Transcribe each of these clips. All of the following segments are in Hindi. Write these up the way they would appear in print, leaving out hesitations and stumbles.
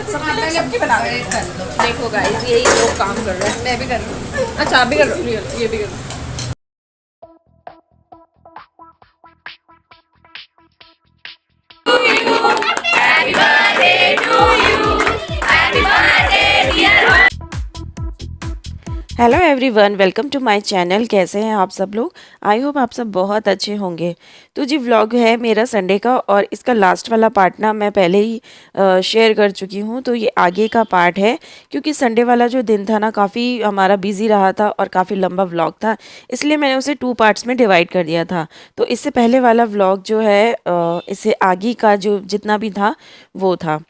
सबकी बना रहे कर लो। देखो गाइस यही लोग काम कर रहे हैं, मैं भी कर रही हूँ। अच्छा आप भी कर रहे हो, ये भी कर रहे हो। Hello everyone, welcome to my channel. कैसे हैं आप सब लोग? आई होप आप सब बहुत अच्छे होंगे। तो जी व्लॉग है मेरा संडे का, और इसका लास्ट वाला पार्ट ना मैं पहले ही शेयर कर चुकी हूँ, तो ये आगे का पार्ट है। क्योंकि संडे वाला जो दिन था ना काफ़ी हमारा बिजी रहा था और काफ़ी लंबा व्लॉग था, इसलिए मैंने उसे 2 पार्ट्स में डिवाइड कर दिया था। तो इससे पहले वाला व्लॉग जो है इससे आगे का जो जितना भी था वो था।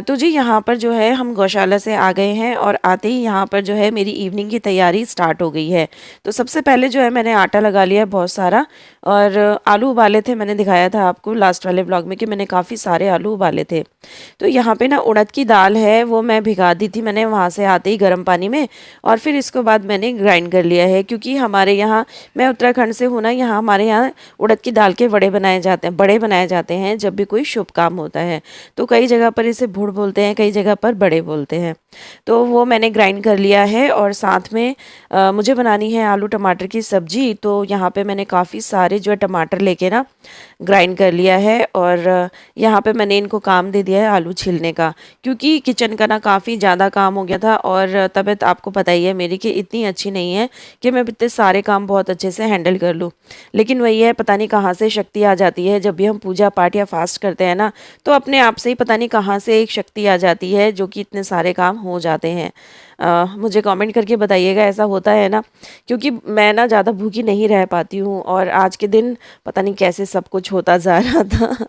तो जी यहाँ पर जो है हम गौशाला से आ गए हैं, और आते ही यहाँ पर जो है मेरी इवनिंग की तैयारी स्टार्ट हो गई है। तो सबसे पहले जो है मैंने आटा लगा लिया है बहुत सारा, और आलू उबाले थे। मैंने दिखाया था आपको लास्ट वाले ब्लॉग में कि मैंने काफ़ी सारे आलू उबाले थे। तो यहाँ पे ना उड़द की दाल है, वो मैं भिगा दी थी मैंने वहाँ से आते ही गर्म पानी में, और फिर इसको बाद मैंने ग्राइंड कर लिया है। क्योंकि हमारे यहाँ, मैं उत्तराखंड से हूँ ना, यहाँ हमारे यहाँ उड़द की दाल के बड़े बनाए जाते हैं जब भी कोई शुभ काम होता है। तो कई जगह पर इसे भुड़ बोलते हैं, कई जगह पर बड़े बोलते हैं। तो वो मैंने ग्राइंड कर लिया है, और साथ में मुझे बनानी है आलू टमाटर की सब्जी। तो यहाँ पे मैंने काफ़ी सारे जो है टमाटर लेके ना ग्राइंड कर लिया है, और यहाँ पे मैंने इनको काम दे दिया है आलू छीलने का। क्योंकि किचन का ना काफ़ी ज़्यादा काम हो गया था, और तबीयत आपको पता ही है मेरी कि इतनी अच्छी नहीं है कि मैं इतने सारे काम बहुत अच्छे से हैंडल कर लूँ। लेकिन वही है, पता नहीं कहाँ से शक्ति आ जाती है। जब भी हम पूजा पाठ या फास्ट करते हैं ना, तो अपने आप से ही पता नहीं कहाँ से एक शक्ति आ जाती है जो कि इतने सारे काम हो जाते हैं। मुझे कमेंट करके बताइएगा ऐसा होता है ना, क्योंकि मैं ना ज़्यादा भूखी नहीं रह पाती हूँ, और आज के दिन पता नहीं कैसे सब कुछ होता जा रहा था।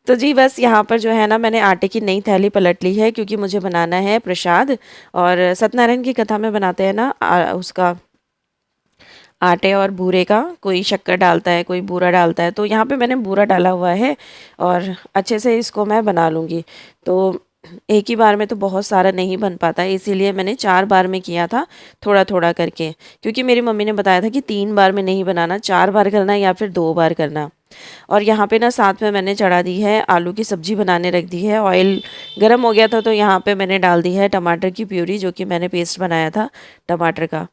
तो जी बस यहाँ पर जो है ना मैंने आटे की नई थैली पलट ली है, क्योंकि मुझे बनाना है प्रसाद। और सत्यनारायण की कथा में बनाते हैं ना उसका आटे और बूरे का, कोई शक्कर डालता है कोई बूरा डालता है। तो यहाँ पे मैंने बूरा डाला हुआ है, और अच्छे से इसको मैं बना लूँगी। तो एक ही बार में तो बहुत सारा नहीं बन पाता, इसीलिए मैंने 4 बार में किया था, थोड़ा थोड़ा करके। क्योंकि मेरी मम्मी ने बताया था कि 3 बार में नहीं बनाना, 4 बार करना या फिर 2 बार करना। और यहाँ पे ना साथ में मैंने चढ़ा दी है आलू की सब्जी बनाने रख दी है। ऑयल गर्म हो गया था, तो यहाँ पे मैंने डाल दी है टमाटर की प्यूरी, जो कि मैंने पेस्ट बनाया था टमाटर का।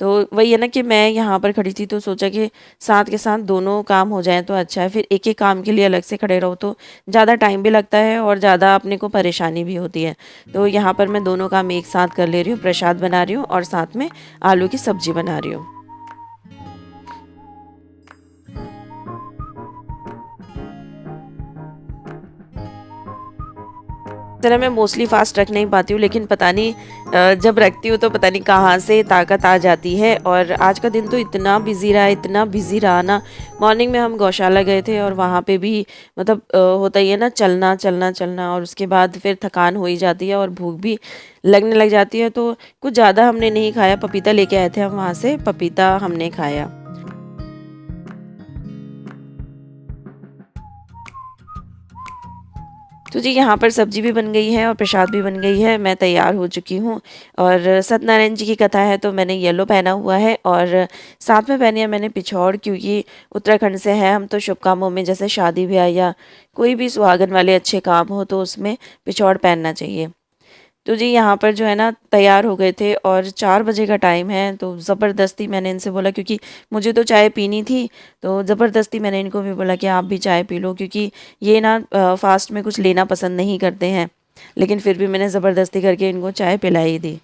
तो वही है ना कि मैं यहाँ पर खड़ी थी, तो सोचा कि साथ के साथ दोनों काम हो जाएं तो अच्छा है। फिर एक एक काम के लिए अलग से खड़े रहो तो ज़्यादा टाइम भी लगता है, और ज़्यादा अपने को परेशानी भी होती है। तो यहाँ पर मैं दोनों काम एक साथ कर ले रही हूँ, प्रसाद बना रही हूँ और साथ में आलू की सब्जी बना रही हूँ। तरह मैं मोस्टली फास्ट रख नहीं पाती हूँ, लेकिन पता नहीं जब रखती हूँ तो पता नहीं कहाँ से ताकत आ जाती है। और आज का दिन तो इतना बिजी रहा, इतना बिजी रहा ना। मॉर्निंग में हम गौशाला गए थे, और वहाँ पे भी मतलब होता ही है ना, चलना चलना चलना, और उसके बाद फिर थकान हो ही जाती है और भूख भी लगने लग जाती है। तो कुछ ज़्यादा हमने नहीं खाया, पपीता लेके आए थे हम वहाँ से, पपीता हमने खाया। तो जी यहाँ पर सब्जी भी बन गई है और प्रसाद भी बन गई है, मैं तैयार हो चुकी हूँ। और सत्यनारायण जी की कथा है, तो मैंने येलो पहना हुआ है, और साथ में पहनी है मैंने पिछौड़। क्योंकि उत्तराखंड से है हम, तो शुभ कामों में जैसे शादी ब्याह या कोई भी सुहागन वाले अच्छे काम हो तो उसमें पिछौड़ पहनना चाहिए। तो जी यहाँ पर जो है ना तैयार हो गए थे, और 4 बजे का टाइम है। तो ज़बरदस्ती मैंने इनसे बोला, क्योंकि मुझे तो चाय पीनी थी, तो ज़बरदस्ती मैंने इनको भी बोला कि आप भी चाय पी लो। क्योंकि ये ना फास्ट में कुछ लेना पसंद नहीं करते हैं, लेकिन फिर भी मैंने ज़बरदस्ती करके इनको चाय पिलाई दी।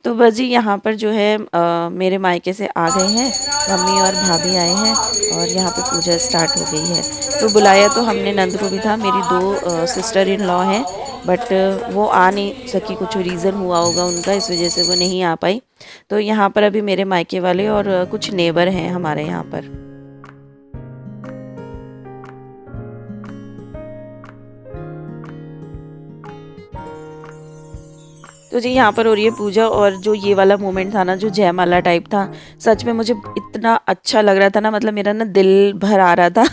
तो बस जी यहाँ पर जो है मेरे मायके से आ गए हैं, मम्मी और भाभी आए हैं, और यहाँ पे पूजा स्टार्ट हो गई है। तो बुलाया तो हमने नंद को भी था, मेरी 2 सिस्टर इन लॉ हैं, बट वो आ नहीं सकी, कुछ रीज़न हुआ होगा उनका, इस वजह से वो नहीं आ पाई। तो यहाँ पर अभी मेरे मायके वाले और कुछ नेबर हैं हमारे यहाँ पर। तो जी यहाँ पर हो रही है पूजा, और जो ये वाला मोमेंट था ना, जो जयमाला टाइप था, सच में मुझे इतना अच्छा लग रहा था ना, मतलब मेरा ना दिल भर आ रहा था।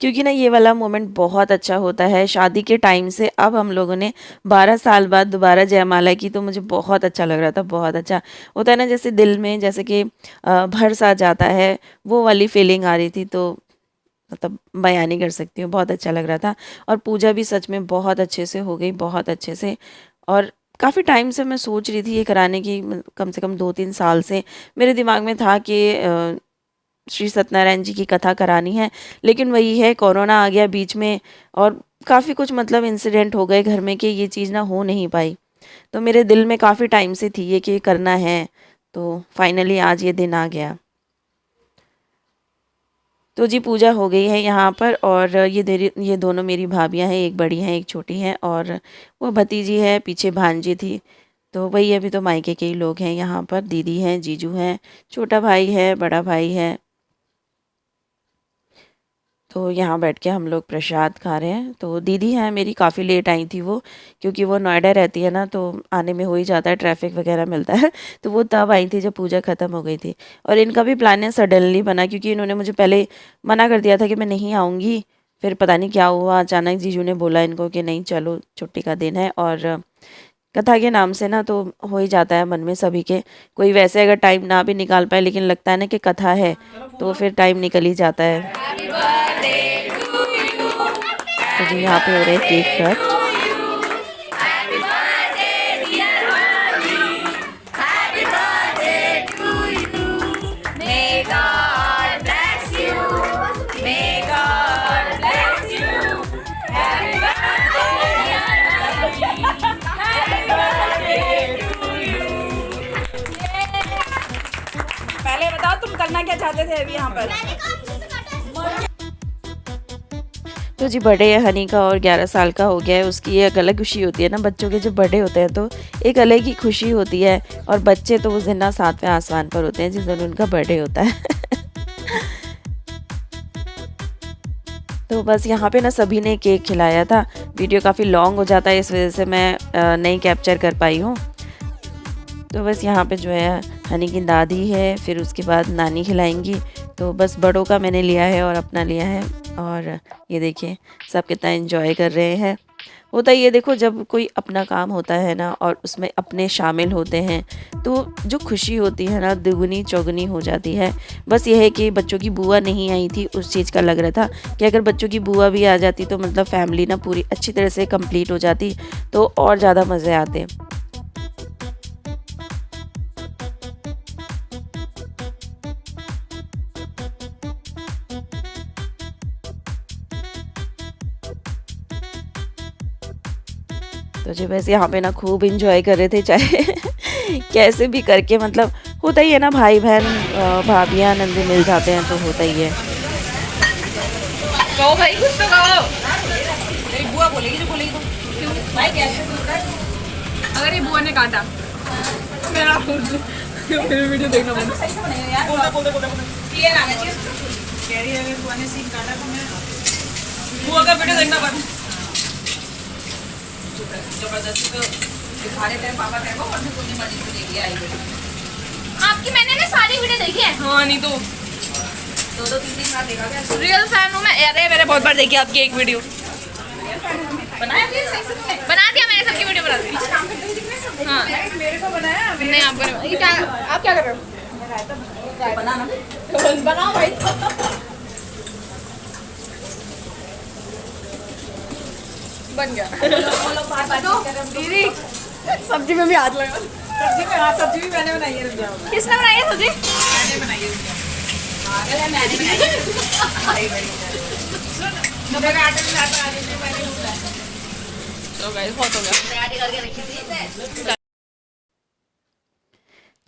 क्योंकि ना ये वाला मोमेंट बहुत अच्छा होता है शादी के टाइम से। अब हम लोगों ने 12 साल बाद दोबारा जयमाला की, तो मुझे बहुत अच्छा लग रहा था, बहुत अच्छा होता है ना, जैसे दिल में जैसे कि भर सा जाता है, वो वाली फीलिंग आ रही थी। तो मतलब बयान नहीं कर सकती हूँ, बहुत अच्छा लग रहा था। और पूजा भी सच में बहुत अच्छे से हो गई, बहुत अच्छे से। और काफ़ी टाइम से मैं सोच रही थी ये कराने की, कम से कम 2-3 साल से मेरे दिमाग में था कि श्री सत्यनारायण जी की कथा करानी है। लेकिन वही है, कोरोना आ गया बीच में और काफ़ी कुछ मतलब इंसिडेंट हो गए घर में कि ये चीज़ ना हो नहीं पाई। तो मेरे दिल में काफ़ी टाइम से थी ये कि करना है, तो फाइनली आज ये दिन आ गया। तो जी पूजा हो गई है यहाँ पर। और ये दोनों मेरी भाभियाँ हैं, एक बड़ी हैं एक छोटी हैं, और वो भतीजी है, पीछे भांजी थी। तो वही अभी तो मायके के ही लोग हैं यहाँ पर, दीदी हैं, जीजू हैं, छोटा भाई है, बड़ा भाई है। तो यहाँ बैठ के हम लोग प्रसाद खा रहे हैं। तो दीदी हैं मेरी, काफ़ी लेट आई थी वो, क्योंकि वो नोएडा रहती है ना, तो आने में हो ही जाता है, ट्रैफिक वगैरह मिलता है। तो वो तब आई थी जब पूजा ख़त्म हो गई थी। और इनका भी प्लान है सडनली बना, क्योंकि इन्होंने मुझे पहले मना कर दिया था कि मैं नहीं आऊँगी। फिर पता नहीं क्या हुआ, अचानक जीजू ने बोला इनको कि नहीं चलो, छुट्टी का दिन है। और कथा के नाम से ना तो हो ही जाता है मन में सभी के, कोई वैसे अगर टाइम ना भी निकाल पाए, लेकिन लगता है ना कि कथा है तो फिर टाइम निकल ही जाता है। तो जी यहाँ पे हो रहे केक कट। पहले बताओ तुम करना क्या चाहते थे अभी यहाँ पर? तो जी बर्थडे है हनी का और 11 साल का हो गया है। उसकी एक अलग खुशी होती है ना, बच्चों के जब बर्थडे होते हैं तो एक अलग ही खुशी होती है। और बच्चे तो उस दिन ना 7वें आसमान पर होते हैं जिस दिन उनका बर्थडे होता है। तो बस यहाँ पे ना सभी ने केक खिलाया था। वीडियो काफ़ी लॉन्ग हो जाता है, इस वजह से मैं नहीं कैप्चर कर पाई हूँ। तो बस यहाँ पे जो है हनी की दादी है, फिर उसके बाद नानी खिलाएंगी। तो बस बड़ों का मैंने लिया है और अपना लिया है। और ये देखिए सब कितना एंजॉय कर रहे हैं। होता ही है, देखो जब कोई अपना काम होता है ना और उसमें अपने शामिल होते हैं तो जो खुशी होती है ना दुगनी चौगुनी हो जाती है। बस ये है कि बच्चों की बुआ नहीं आई थी, उस चीज़ का लग रहा था कि अगर बच्चों की बुआ भी आ जाती तो मतलब फैमिली ना पूरी अच्छी तरह से कंप्लीट हो जाती, तो और ज़्यादा मज़े आते। तो जी बस यहाँ पे ना खूब इंजॉय कर रहे थे, चाहे कैसे भी करके, मतलब होता ही है ना, भाई बहन भाभियाँ नंदे मिल जाते हैं तो होता ही है। कहो भाई, कुछ तो कहो। मेरी बुआ बोलेगी तो बोलेगी तो क्यों भाई, कैसे बोल रहा है? अगर ये बुआ ने काटा मेरा मेरी वीडियो देखना बंद। सही से बनाइए यार, बोल दे ये आना चाहिए। कह रही है अगर बुआ ने सीन काटा तो मैं बुआ का वीडियो देखना बंद। जबरदस्ती तो दिखा रहे थे पापा तेरे को, और मैं खुद ही मर्जी से देखी आई वीडियो। आपकी मैंने ना सारी वीडियो देखी है। हाँ नहीं तो 2-3 बार देखा क्या? रियल फैन हूँ मैं। अरे मैंने बहुत बार देखी आपकी एक वीडियो। बनाया बना दिया मैंने, सबकी वीडियो बना दी। हाँ मेरे को बनाया, नहीं आपको नहीं। ये क्या, आप क्या कर रहे हो? बनाना बनाओ भाई। बन गया। दीदी सब्जी में भी हाथ लगा। सब्जी में, हाँ सब्जी भी मैंने बनाई है। किसने बनाई है सब्जी? मैंने बनाई है। पागल है, मैंने बनाई है। तो गाइस बहुत हो गया।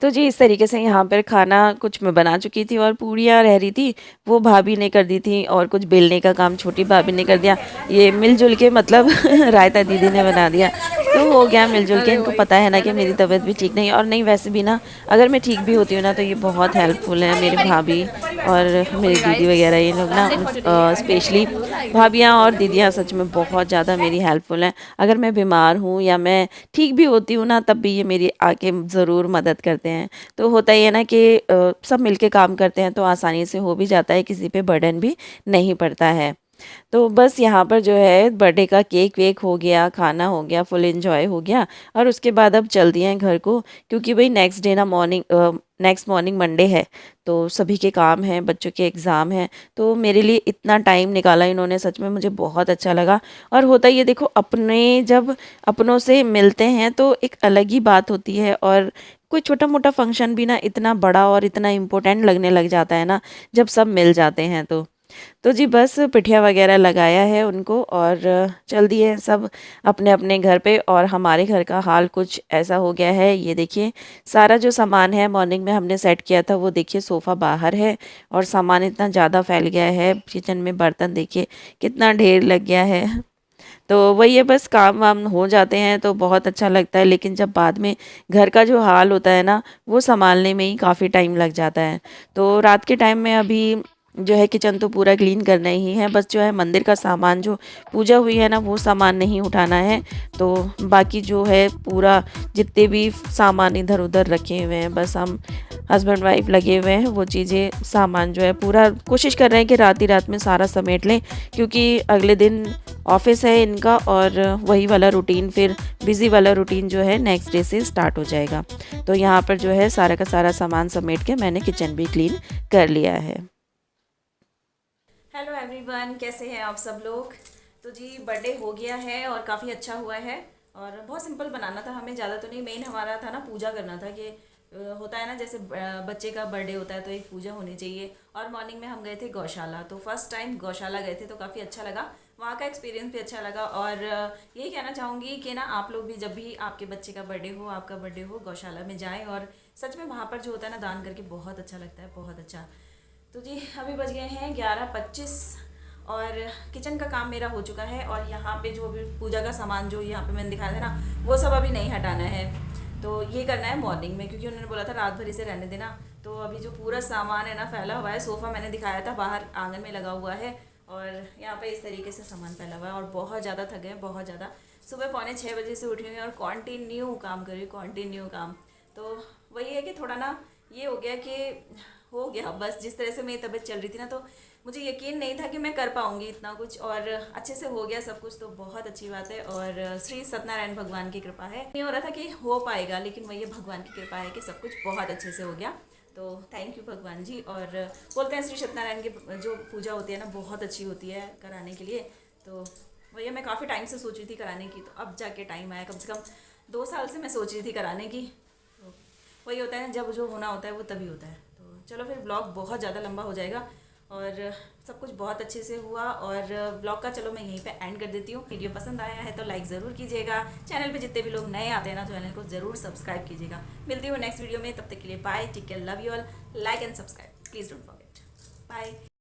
तो जी इस तरीके से यहाँ पर खाना कुछ मैं बना चुकी थी और पूड़ियाँ रह रही थी, वो भाभी ने कर दी थी, और कुछ बेलने का काम छोटी भाभी ने कर दिया। ये मिलजुल के मतलब रायता दीदी ने बना दिया, तो हो गया मिलजुल के। इनको पता है ना कि मेरी तबीयत भी ठीक नहीं है, और नहीं वैसे भी ना अगर मैं ठीक भी होती हूँ ना तो ये बहुत हेल्पफुल है, मेरी भाभी और मेरी दीदी वगैरह, ये लोग ना स्पेशली भाभियाँ और दीदियाँ सच में बहुत ज़्यादा मेरी हेल्पफुल हैं। अगर मैं बीमार हूँ या मैं ठीक भी होती हूँ ना, तब भी ये मेरी आके ज़रूर मदद करते हैं। तो होता ही है ना कि सब मिलके काम करते हैं तो आसानी से हो भी जाता है, किसी पे बर्डन भी नहीं पड़ता है। तो बस यहाँ पर जो है बर्थडे का केक वेक हो गया, खाना हो गया, फुल एंजॉय हो गया और उसके बाद अब चल दिए हैं घर को, क्योंकि भाई नेक्स्ट मॉर्निंग मंडे है, तो सभी के काम हैं, बच्चों के एग्ज़ाम हैं। तो मेरे लिए इतना टाइम निकाला इन्होंने, सच में मुझे बहुत अच्छा लगा। और होता ये देखो, अपने जब अपनों से मिलते हैं तो एक अलग ही बात होती है, और कोई छोटा मोटा फंक्शन भी ना इतना बड़ा और इतना इम्पोर्टेंट लगने लग जाता है ना, जब सब मिल जाते हैं तो जी बस पिठिया वगैरह लगाया है उनको और चल दिए हैं सब अपने अपने घर पे। और हमारे घर का हाल कुछ ऐसा हो गया है, ये देखिए सारा जो सामान है मॉर्निंग में हमने सेट किया था, वो देखिए सोफ़ा बाहर है और सामान इतना ज़्यादा फैल गया है। किचन में बर्तन देखिए कितना ढेर लग गया है। तो वही है, बस काम वाम हो जाते हैं तो बहुत अच्छा लगता है, लेकिन जब बाद में घर का जो हाल होता है ना, वो संभालने में ही काफ़ी टाइम लग जाता है। तो रात के टाइम में अभी जो है किचन तो पूरा क्लीन करना ही है, बस जो है मंदिर का सामान जो पूजा हुई है ना, वो सामान नहीं उठाना है। तो बाकी जो है पूरा जितने भी सामान इधर उधर रखे हुए हैं, बस हम हस्बैंड वाइफ लगे हुए हैं वो चीज़ें सामान जो है पूरा कोशिश कर रहे हैं कि रात ही रात में सारा समेट लें, क्योंकि अगले दिन ऑफिस है इनका और वही वाला रूटीन, फिर बिज़ी वाला रूटीन जो है नेक्स्ट डे से स्टार्ट हो जाएगा। तो यहाँ पर जो है सारा का सारा सामान समेट के मैंने किचन भी क्लीन कर लिया है। हेलो एवरीवन, कैसे हैं आप सब लोग। तो जी बर्थडे हो गया है और काफ़ी अच्छा हुआ है, और बहुत सिंपल बनाना था हमें, ज़्यादा तो नहीं। मेन हमारा था ना पूजा करना था, कि होता है ना जैसे बच्चे का बर्थडे होता है तो एक पूजा होनी चाहिए। और मॉर्निंग में हम गए थे गौशाला, तो फर्स्ट टाइम गौशाला गए थे तो काफ़ी अच्छा लगा, वहाँ का एक्सपीरियंस भी अच्छा लगा। और यही कहना चाहूँगी कि ना आप लोग भी जब भी आपके बच्चे का बर्थडे हो, आपका बर्थडे हो, गौशाला में जाएँ। और सच में वहाँ पर जो होता है ना दान करके बहुत अच्छा लगता है, बहुत अच्छा। तो जी अभी बज गए हैं 11:25 और किचन का काम मेरा हो चुका है। और यहाँ पे जो अभी पूजा का सामान जो यहाँ पे मैंने दिखाया था ना, वो सब अभी नहीं हटाना है, तो ये करना है मॉर्निंग में, क्योंकि उन्होंने बोला था रात भर इसे रहने देना। तो अभी जो पूरा सामान है ना फैला हुआ है, सोफ़ा मैंने दिखाया था बाहर आंगन में लगा हुआ है, और यहाँ पे इस तरीके से सामान फैला हुआ है। और बहुत ज़्यादा थक गए, बहुत ज़्यादा। सुबह 5:45 बजे से उठी हुई और कॉन्टीन्यू काम कर रही हूँ, कॉन्टीन्यू काम। तो वही है कि थोड़ा ना ये हो गया कि हो गया बस, जिस तरह से मेरी तबीयत चल रही थी ना, तो मुझे यकीन नहीं था कि मैं कर पाऊँगी इतना कुछ, और अच्छे से हो गया सब कुछ, तो बहुत अच्छी बात है। और श्री सत्यनारायण भगवान की कृपा है, नहीं हो रहा था कि हो पाएगा, लेकिन वही भगवान की कृपा है कि सब कुछ बहुत अच्छे से हो गया। तो थैंक यू भगवान जी। और बोलते हैं श्री सत्यनारायण की जो पूजा होती है ना, बहुत अच्छी होती है कराने के लिए। तो भैया मैं काफ़ी टाइम से सोच रही थी कराने की, तो अब जाके टाइम आया, कम से कम 2 साल से मैं सोच रही थी कराने की। तो वही होता है, जब जो होना होता है वो तभी होता है। तो चलो फिर ब्लॉग बहुत ज़्यादा लंबा हो जाएगा, और सब कुछ बहुत अच्छे से हुआ। और ब्लॉग का चलो मैं यहीं पे एंड कर देती हूँ। वीडियो पसंद आया है तो लाइक ज़रूर कीजिएगा, चैनल पे जितने भी लोग नए आते हैं ना, चैनल को ज़रूर सब्सक्राइब कीजिएगा। मिलती हूँ नेक्स्ट वीडियो में, तब तक के लिए bye, take care, love you all, like and subscribe please don't forget, bye.